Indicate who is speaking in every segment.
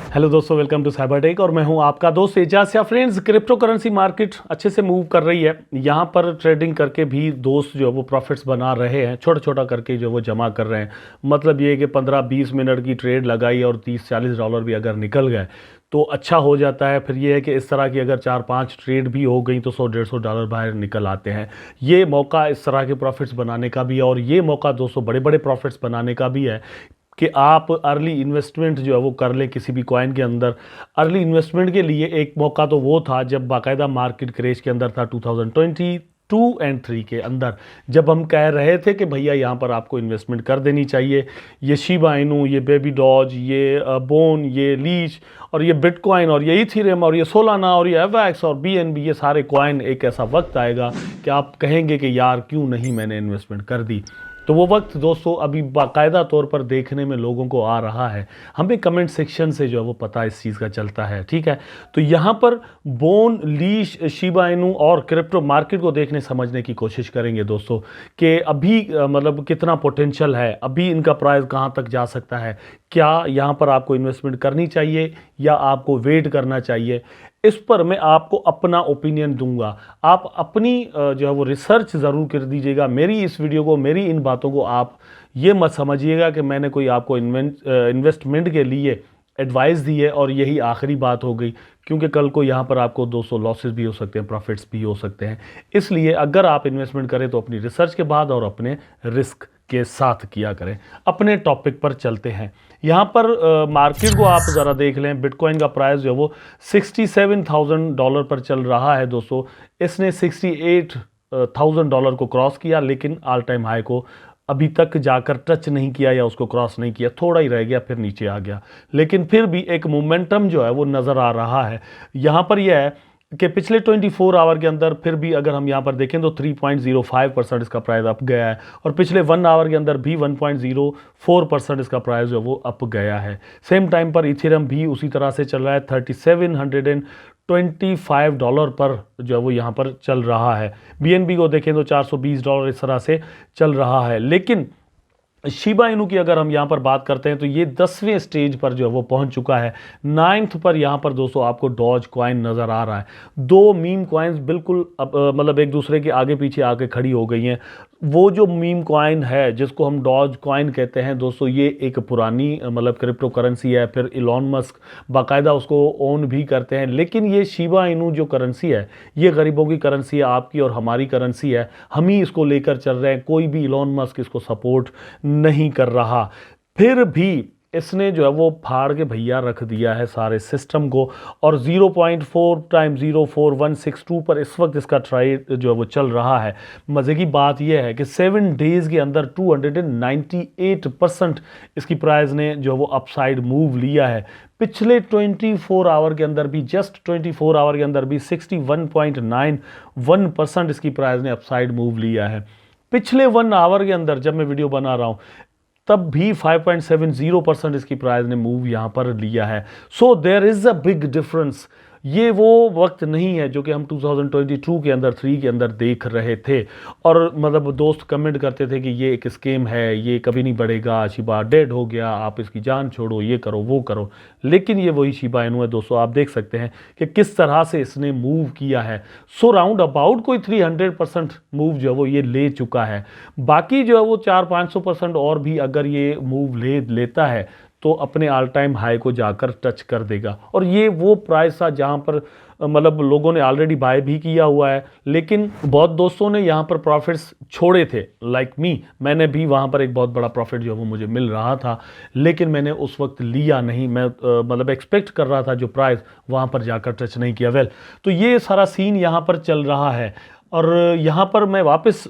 Speaker 1: Hello दोस्तों, welcome to cyber tech और मैं हूं आपका दोस्त एजाज। या फ्रेंड्स, क्रिप्टो करेंसी मार्केट अच्छे से मूव कर रही है। यहां पर ट्रेडिंग करके भी दोस्त जो है वो प्रॉफिट्स बना रहे हैं, छोटा छोटा करके जो वो जमा कर रहे हैं। मतलब ये कि 15-20 मिनट की ट्रेड लगाई और $30-40 भी अगर निकल गए तो अच्छा हो जाता है। फिर ये है कि इस तरह की अगर 4-5 ट्रेड भी हो गई तो $100-150 बाहर निकल आते हैं। ये मौका इस तरह के प्रॉफिट्स बनाने का भी है और ये मौका दोस्तों बड़े बड़े प्रॉफिट्स बनाने का भी है कि आप अर्ली इन्वेस्टमेंट जो है वो कर लें किसी भी कॉइन के अंदर। अर्ली इन्वेस्टमेंट के लिए एक मौका तो वो था जब बाकायदा मार्केट क्रेश के अंदर था 2022 एंड 3 के अंदर, जब हम कह रहे थे कि भैया यहाँ पर आपको इन्वेस्टमेंट कर देनी चाहिए। ये शिबा इनू, ये बेबी डॉज, ये बोन, ये लीच और ये बिटकॉइन और ये इथेरियम और ये सोलाना और ये एवैक्स और बीएनबी, ये सारे कॉइन, एक ऐसा वक्त आएगा कि आप कहेंगे कि यार क्यों नहीं मैंने इन्वेस्टमेंट कर दी। तो वो वक्त दोस्तों अभी बाकायदा तौर पर देखने में लोगों को आ रहा है। हमें कमेंट सेक्शन से जो है वो पता इस चीज़ का चलता है, ठीक है। तो यहाँ पर बोन, लीश, शिबा इनू और क्रिप्टो मार्केट को देखने समझने की कोशिश करेंगे दोस्तों कि अभी मतलब कितना पोटेंशियल है, अभी इनका प्राइस कहाँ तक जा सकता है, क्या यहाँ पर आपको इन्वेस्टमेंट करनी चाहिए या आपको वेट करना चाहिए। इस पर मैं आपको अपना ओपिनियन दूंगा। आप अपनी जो है वो रिसर्च ज़रूर कर दीजिएगा। मेरी इस वीडियो को, मेरी इन बातों को आप ये मत समझिएगा कि मैंने कोई आपको इन्वेस्टमेंट के लिए एडवाइस दी है और यही आखिरी बात हो गई, क्योंकि कल को यहाँ पर आपको 200 लॉसेस भी हो सकते हैं, प्रॉफिट्स भी हो सकते हैं। इसलिए अगर आप इन्वेस्टमेंट करें तो अपनी रिसर्च के बाद और अपने रिस्क के साथ किया करें। अपने टॉपिक पर चलते हैं। यहाँ पर मार्केट को आप ज़रा देख लें। बिटकॉइन का प्राइस जो है वो $67,000 पर चल रहा है दोस्तों। इसने $68,000 को क्रॉस किया, लेकिन ऑल टाइम हाई को अभी तक जाकर टच नहीं किया या उसको क्रॉस नहीं किया, थोड़ा ही रह गया, फिर नीचे आ गया। लेकिन फिर भी एक मोमेंटम जो है वो नज़र आ रहा है। यहाँ पर यह है कि पिछले 24 आवर के अंदर फिर भी अगर हम यहाँ पर देखें तो 3.05% इसका प्राइस अप गया है और पिछले 1 आवर के अंदर भी 1.04% इसका प्राइस जो है वो अप गया है। सेम टाइम पर इथेरियम भी उसी तरह से चल रहा है, $3725 पर जो है वो यहाँ पर चल रहा है। बीएनबी को देखें तो $420 इस तरह से चल रहा है। लेकिन शिबा इनू की अगर हम यहाँ पर बात करते हैं तो ये 10वें स्टेज पर जो है वो पहुंच चुका है। 9th पर यहाँ पर दोस्तों आपको डॉज कॉइन नज़र आ रहा है। दो मीम कॉइन्स बिल्कुल मतलब एक दूसरे के आगे पीछे आके खड़ी हो गई हैं। वो जो मीम कॉइन है जिसको हम डॉज कॉइन कहते हैं दोस्तों, ये एक पुरानी मतलब क्रिप्टो करेंसी है। फिर इलॉन मस्क बाकायदा उसको ओन भी करते हैं। लेकिन ये शिबा इनू जो करेंसी है, ये गरीबों की करेंसी है, आपकी और हमारी करेंसी है। हम ही इसको लेकर चल रहे हैं, कोई भी इलॉन मस्क इसको सपोर्ट नहीं कर रहा। फिर भी इसने जो है वो फाड़ के भैया रख दिया है सारे सिस्टम को और 0.4 टाइम्स 04162 पर इस वक्त इसका ट्रेड जो है वो चल रहा है। मज़े की बात यह है कि 7 डेज़ के अंदर 298% इसकी प्राइस ने जो है वो अपसाइड मूव लिया है। पिछले 24 आवर के अंदर भी, जस्ट 24 आवर के अंदर भी 61.91% इसकी प्राइस ने अपसाइड मूव लिया है। पिछले 1 आवर के अंदर जब मैं वीडियो बना रहा हूं तब भी 5.70% इसकी प्राइस ने मूव यहां पर लिया है। So there is a big difference. ये वो वक्त नहीं है जो कि हम 2022 के अंदर 3 के अंदर देख रहे थे। और मतलब दोस्त कमेंट करते थे कि ये एक स्कीम है, ये कभी नहीं बढ़ेगा, शिबा डेड हो गया, आप इसकी जान छोड़ो, ये करो वो करो। लेकिन ये वही शिबा इनू है दोस्तों। आप देख सकते हैं कि किस तरह से इसने मूव किया है। सो राउंड अबाउट कोई 300% मूव जो है वो ये ले चुका है। बाकी जो है वो 400-500% और भी अगर ये मूव लेता है तो अपने ऑल टाइम हाई को जाकर टच कर देगा। और ये वो प्राइस था जहां पर मतलब लोगों ने ऑलरेडी बाय भी किया हुआ है। लेकिन बहुत दोस्तों ने यहां पर प्रॉफिट्स छोड़े थे, लाइक मी। मैंने भी वहां पर एक बहुत बड़ा प्रॉफिट जो है वो मुझे मिल रहा था, लेकिन मैंने उस वक्त लिया नहीं। मैं मतलब एक्सपेक्ट कर रहा था जो प्राइस, वहां पर जाकर टच नहीं किया। वेल, तो ये सारा सीन यहां पर चल रहा है। और यहाँ पर मैं वापस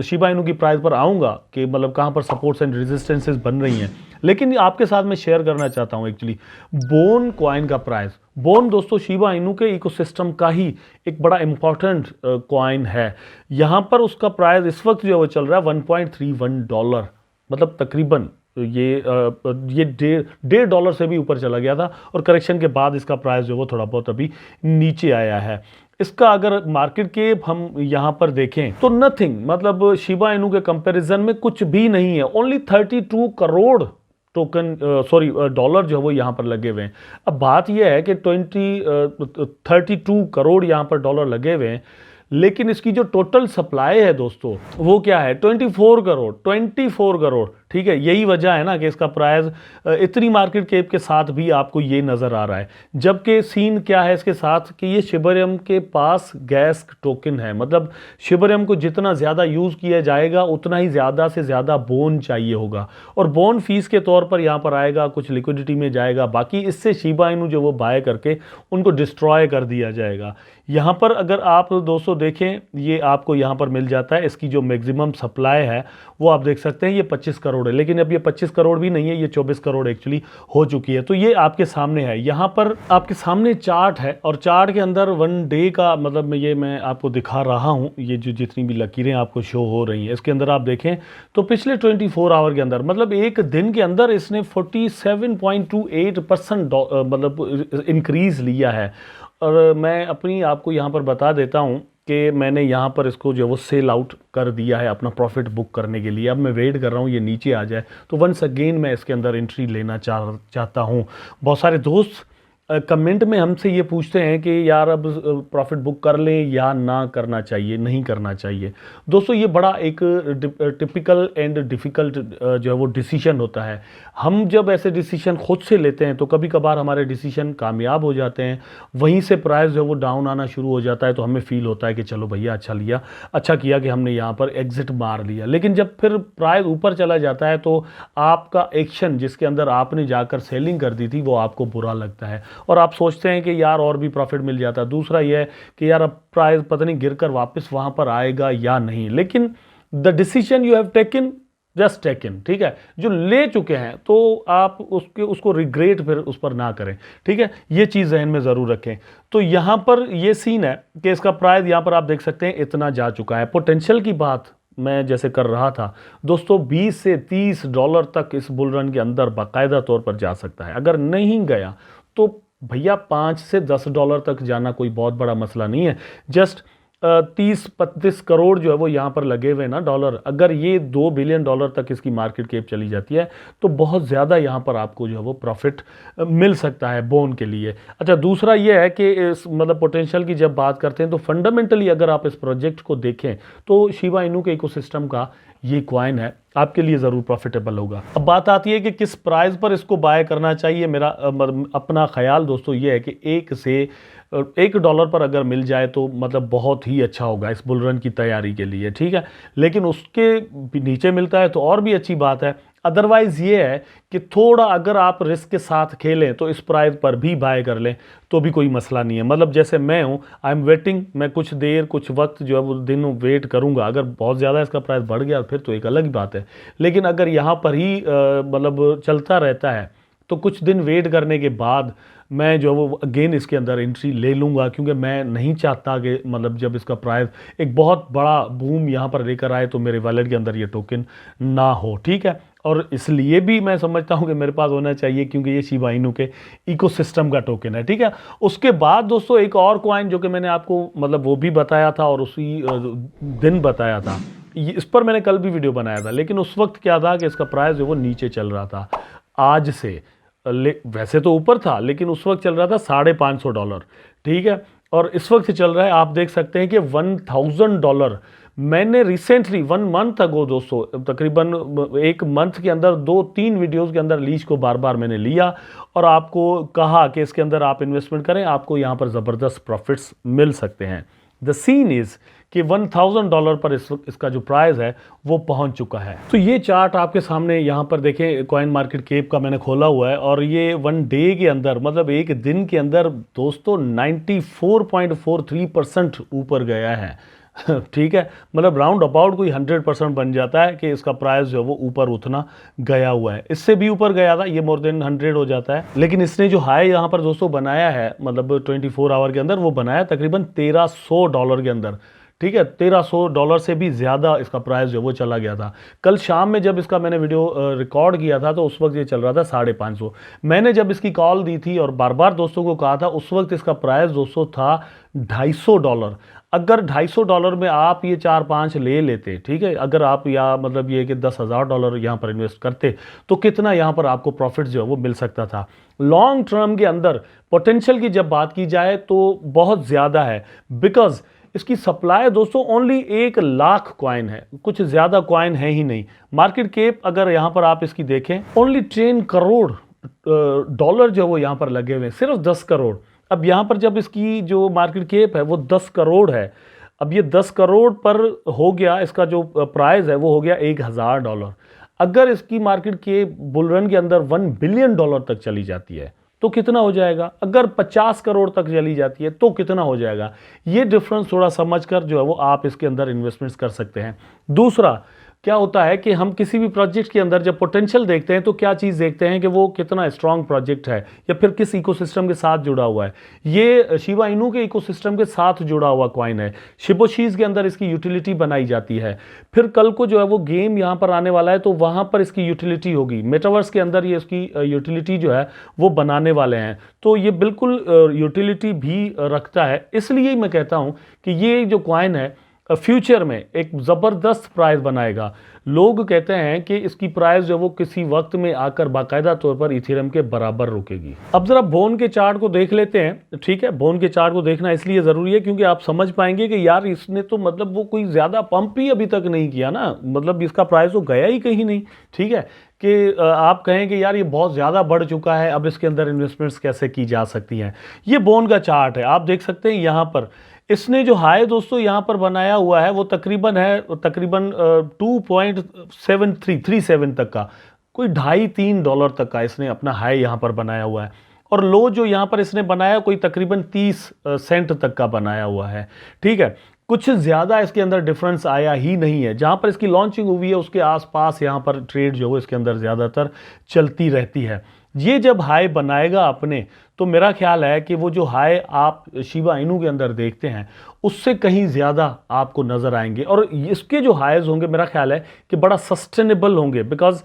Speaker 1: शिबा इनू की प्राइस पर आऊँगा कि मतलब कहाँ पर सपोर्ट्स एंड रेजिस्टेंसेस बन रही हैं। लेकिन आपके साथ मैं शेयर करना चाहता हूँ एक्चुअली बोन कॉइन का प्राइस। बोन दोस्तों शिबा इनू के इकोसिस्टम का ही एक बड़ा इंपॉर्टेंट कॉइन है। यहाँ पर उसका प्राइस इस वक्त जो है वो चल रहा है $1.31, मतलब तकरीबन ये $1.5 से भी ऊपर चला गया था और करेक्शन के बाद इसका प्राइस जो वो थोड़ा बहुत अभी नीचे आया है। इसका अगर मार्केट कैप हम यहाँ पर देखें तो नथिंग, मतलब शिबा इनू के कंपैरिजन में कुछ भी नहीं है। Only 32 crore token sorry dollar जो है वो यहाँ पर लगे हुए हैं। अब बात यह है कि 32 करोड़ यहाँ पर डॉलर लगे हुए हैं, लेकिन इसकी जो टोटल सप्लाई है दोस्तों वो क्या है 24 करोड़। ठीक है, यही वजह है ना कि इसका प्राइस इतनी मार्केट कैप के साथ भी आपको ये नज़र आ रहा है। जबकि सीन क्या है इसके साथ कि ये शिबरियम के पास गैस टोकन है, मतलब शिबरियम को जितना ज़्यादा यूज़ किया जाएगा उतना ही ज़्यादा से ज़्यादा बोन चाहिए होगा, और बोन फीस के तौर पर यहाँ पर आएगा, कुछ लिक्विडिटी में जाएगा, बाकी इससे शिबा इनू जो वो बाय करके उनको डिस्ट्रॉय कर दिया जाएगा। यहाँ पर अगर आप दोस्तों देखें, ये आपको यहाँ पर मिल जाता है, इसकी जो मैक्सिमम सप्लाई है वो आप देख सकते हैं ये 25 करोड़ है, लेकिन अब ये 25 करोड़ भी नहीं है, ये 24 करोड़ एक्चुअली हो चुकी है। तो ये आपके सामने है, यहाँ पर आपके सामने चार्ट है, और चार्ट के अंदर 1 डे का मतलब ये मैं आपको दिखा रहा हूँ, ये जो जितनी भी लकीरें आपको शो हो रही हैं इसके अंदर आप देखें तो पिछले 24 आवर के अंदर मतलब एक दिन के अंदर इसने 47.28% मतलब इंक्रीज लिया है। और मैं अपनी आपको यहाँ पर बता देता हूँ कि मैंने यहाँ पर इसको जो वो सेल आउट कर दिया है अपना प्रॉफिट बुक करने के लिए। अब मैं वेट कर रहा हूँ ये नीचे आ जाए तो वंस अगेन मैं इसके अंदर एंट्री लेना चाहता हूँ। बहुत सारे दोस्त कमेंट में हमसे ये पूछते हैं कि यार अब प्रॉफिट बुक कर लें या ना करना चाहिए, नहीं करना चाहिए। दोस्तों ये बड़ा एक टिपिकल एंड डिफ़िकल्ट जो है वो डिसीजन होता है। हम जब ऐसे डिसीजन खुद से लेते हैं तो कभी कभार हमारे डिसीजन कामयाब हो जाते हैं, वहीं से प्राइस जो है वो डाउन आना शुरू हो जाता है, तो हमें फील होता है कि चलो भैया अच्छा किया कि हमने यहाँ पर एग्जिट मार लिया। लेकिन जब फिर प्राइस ऊपर चला जाता है तो आपका एक्शन जिसके अंदर आपने जाकर सेलिंग कर दी थी वो आपको बुरा लगता है, और आप सोचते हैं कि यार और भी प्रॉफिट मिल जाता। दूसरा यह है कि यार अब प्राइस पता नहीं गिरकर वापस वहां पर आएगा या नहीं, लेकिन the decision you have taken just taken, ठीक है, जो ले चुके हैं तो आप उसको रिग्रेट फिर उस पर ना करें। ठीक है, ये चीज़ जहन में ज़रूर रखें। तो यहाँ पर ये सीन है कि इसका प्राइस यहाँ पर आप देख सकते हैं इतना जा चुका है। पोटेंशियल की बात मैं जैसे कर रहा था दोस्तों, 20 से 30 डॉलर तक इस बुल रन के अंदर बाकायदा तौर पर जा सकता है। अगर नहीं गया तो भैया 5 से 10 डॉलर तक जाना कोई बहुत बड़ा मसला नहीं है। जस्ट 30-35 करोड़ जो है वो यहाँ पर लगे हुए ना डॉलर, अगर ये 2 बिलियन डॉलर तक इसकी मार्केट कैप चली जाती है तो बहुत ज़्यादा यहाँ पर आपको जो है वो प्रॉफिट मिल सकता है बोन के लिए। अच्छा, दूसरा ये है कि इस मतलब पोटेंशियल की जब बात करते हैं तो फंडामेंटली अगर आप इस प्रोजेक्ट को देखें तो शिबा इनू के इकोसिस्टम का ये कॉइन है, आपके लिए ज़रूर प्रॉफिटेबल होगा। अब बात आती है कि किस प्राइस पर इसको बाय करना चाहिए। मेरा अपना ख्याल दोस्तों ये है कि $1 पर अगर मिल जाए तो मतलब बहुत ही अच्छा होगा इस बुल रन की तैयारी के लिए। ठीक है, लेकिन उसके नीचे मिलता है तो और भी अच्छी बात है। अदरवाइज़ ये है कि थोड़ा अगर आप रिस्क के साथ खेलें तो इस प्राइस पर भी बाय कर लें तो भी कोई मसला नहीं है। मतलब जैसे मैं हूँ, आई एम वेटिंग, मैं कुछ देर कुछ वक्त जो है वो दिन वेट करूँगा। अगर बहुत ज़्यादा इसका प्राइस बढ़ गया फिर तो एक अलग ही बात है, लेकिन अगर यहाँ पर ही मतलब चलता रहता है तो कुछ दिन वेट करने के बाद मैं जो वो अगेन इसके अंदर एंट्री ले लूँगा, क्योंकि मैं नहीं चाहता कि मतलब जब इसका प्राइस एक बहुत बड़ा बूम यहाँ पर लेकर आए तो मेरे वॉलेट के अंदर ये टोकन ना हो। ठीक है, और इसलिए भी मैं समझता हूँ कि मेरे पास होना चाहिए क्योंकि ये शिबा इनू के इकोसिस्टम का टोकन है। ठीक है, उसके बाद दोस्तों एक और कॉइन जो कि मैंने आपको मतलब वो भी बताया था और उसी दिन बताया था, इस पर मैंने कल भी वीडियो बनाया था, लेकिन उस वक्त क्या था कि इसका प्राइस जो वो नीचे चल रहा था। आज से वैसे तो ऊपर था लेकिन उस वक्त चल रहा था $550। ठीक है, और इस वक्त चल रहा है आप देख सकते हैं कि $1000। मैंने रिसेंटली 1 मंथ अगो दोस्तों, तकरीबन 1 मंथ के अंदर 2-3 वीडियोस के अंदर लीज को बार बार मैंने लिया और आपको कहा कि इसके अंदर आप इन्वेस्टमेंट करें, आपको यहाँ पर ज़बरदस्त प्रॉफिट्स मिल सकते हैं। द सीन इज़ कि $1000 पर इसका जो प्राइस है वो पहुंच चुका है। तो ये चार्ट आपके सामने यहाँ पर देखें, कॉइन मार्केट कैप का मैंने खोला हुआ है, और ये 1 डे के अंदर मतलब एक दिन के अंदर दोस्तों 94.43% ऊपर गया है। ठीक है, मतलब राउंड अबाउट कोई 100% बन जाता है कि इसका प्राइस जो है वो ऊपर उठना गया हुआ है। इससे भी ऊपर गया था, ये मोर देन 100 हो जाता है, लेकिन इसने जो हाई यहाँ पर दोस्तों बनाया है मतलब 24 आवर के अंदर वो बनाया तकरीबन $1300 के अंदर। ठीक है, $1300 से भी ज़्यादा इसका प्राइस जो वो चला गया था। कल शाम में जब इसका मैंने वीडियो रिकॉर्ड किया था तो उस वक्त ये चल रहा था 550। मैंने जब इसकी कॉल दी थी और बार बार दोस्तों को कहा था, उस वक्त इसका प्राइस दोस्तों था $250। अगर $250 में आप ये 4-5 ले लेते, ठीक है, अगर आप या मतलब ये कि $10,000 यहाँ पर इन्वेस्ट करते तो कितना यहाँ पर आपको प्रॉफिट जो है वो मिल सकता था। लॉन्ग टर्म के अंदर पोटेंशियल की जब बात की जाए तो बहुत ज़्यादा है, बिकॉज इसकी सप्लाई दोस्तों ओनली 1 लाख कॉइन है, कुछ ज़्यादा कॉइन है ही नहीं। मार्केट कैप अगर यहाँ पर आप इसकी देखें ओनली 10 करोड़ डॉलर जो वो यहाँ पर लगे हुए हैं, सिर्फ 10 करोड़। अब यहाँ पर जब इसकी जो मार्केट कैप है वो 10 करोड़ है, अब ये 10 करोड़ पर हो गया, इसका जो प्राइस है वो हो गया $1,000। अगर इसकी मार्केट के बुलरन के अंदर $1 बिलियन तक चली जाती है तो कितना हो जाएगा, अगर 50 करोड़ तक चली जाती है तो कितना हो जाएगा, ये डिफरेंस थोड़ा समझकर जो है वो आप इसके अंदर इन्वेस्टमेंट्स कर सकते हैं। दूसरा क्या होता है कि हम किसी भी प्रोजेक्ट के अंदर जब पोटेंशियल देखते हैं तो क्या चीज़ देखते हैं कि वो कितना स्ट्रांग प्रोजेक्ट है या फिर किस इकोसिस्टम के साथ जुड़ा हुआ है। ये शिबा इनू के इकोसिस्टम के साथ जुड़ा हुआ कॉइन है, शिबोशीज के अंदर इसकी यूटिलिटी बनाई जाती है। फिर कल को जो है वो गेम यहाँ पर आने वाला है तो वहाँ पर इसकी यूटिलिटी होगी, मेटावर्स के अंदर ये इसकी यूटिलिटी जो है वो बनाने वाले हैं, तो ये बिल्कुल यूटिलिटी भी रखता है। इसलिए मैं कहता हूँ कि ये जो कॉइन है फ्यूचर में एक ज़बरदस्त प्राइस बनाएगा। लोग कहते हैं कि इसकी प्राइस जो वो किसी वक्त में आकर बाकायदा तौर पर इथेरियम के बराबर रुकेगी। अब जरा बोन के चार्ट को देख लेते हैं, ठीक है। बोन के चार्ट को देखना इसलिए ज़रूरी है क्योंकि आप समझ पाएंगे कि यार इसने तो मतलब वो कोई ज़्यादा पंप ही अभी तक नहीं किया ना, मतलब इसका प्राइस तो गया ही कहीं नहीं, ठीक है, कि आप कहें कि यार ये बहुत ज़्यादा बढ़ चुका है, अब इसके अंदर इन्वेस्टमेंट्स कैसे की जा सकती हैं। ये बोन का चार्ट है, आप देख सकते हैं यहाँ पर इसने जो हाई दोस्तों यहाँ पर बनाया हुआ है वो तकरीबन 2.7337 तक का, कोई $2.5-3 तक का इसने अपना हाई यहाँ पर बनाया हुआ है। और लो जो यहाँ पर इसने बनाया कोई तकरीबन 30 सेंट तक का बनाया हुआ है, ठीक है। कुछ ज़्यादा इसके अंदर डिफरेंस आया ही नहीं है। जहाँ पर इसकी लॉन्चिंग हुई है उसके आसपास यहाँ पर ट्रेड जो है इसके अंदर ज़्यादातर चलती रहती है। ये जब हाई बनाएगा अपने तो मेरा ख्याल है कि वो जो हाई आप शिबा इनू के अंदर देखते हैं उससे कहीं ज़्यादा आपको नज़र आएंगे, और इसके जो हाइज होंगे मेरा ख्याल है कि बड़ा सस्टेनेबल होंगे, बिकॉज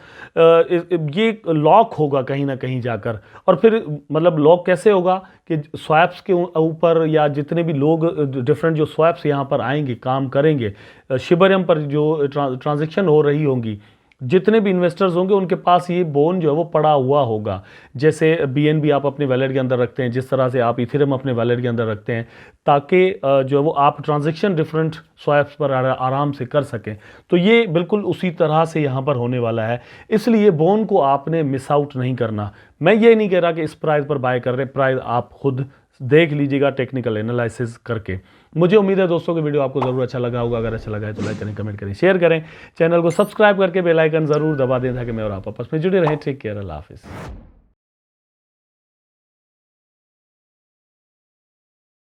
Speaker 1: ये लॉक होगा कहीं ना कहीं जाकर। और फिर मतलब लॉक कैसे होगा कि स्वैप्स के ऊपर या जितने भी लोग डिफरेंट जो स्वैप्स यहाँ पर आएंगे काम करेंगे, शिबरियम पर जो ट्रांजेक्शन हो रही होंगी, जितने भी इन्वेस्टर्स होंगे उनके पास ये बोन जो है वो पड़ा हुआ होगा। जैसे BNB आप अपने वैलेट के अंदर रखते हैं, जिस तरह से आप इथेरियम अपने वैलेट के अंदर रखते हैं, ताकि जो है वो आप ट्रांजैक्शन डिफरेंट स्वैप्स पर आराम से कर सकें। तो ये बिल्कुल उसी तरह से यहाँ पर होने वाला है, इसलिए बोन को आपने मिस आउट नहीं करना। मैं ये नहीं कह रहा कि इस प्राइस पर बाय कर रहे हैं, प्राइस आप खुद देख लीजिएगा टेक्निकल एनालिसिस करके। मुझे उम्मीद है दोस्तों कि वीडियो आपको ज़रूर अच्छा लगा होगा। अगर अच्छा लगा है तो लाइक करें, कमेंट करें, शेयर करें, चैनल को सब्सक्राइब करके बेल आइकन ज़रूर दबा दें ताकि मैं और आप आपस में जुड़े रहें। टेक केयर, अल्लाह हाफिज़।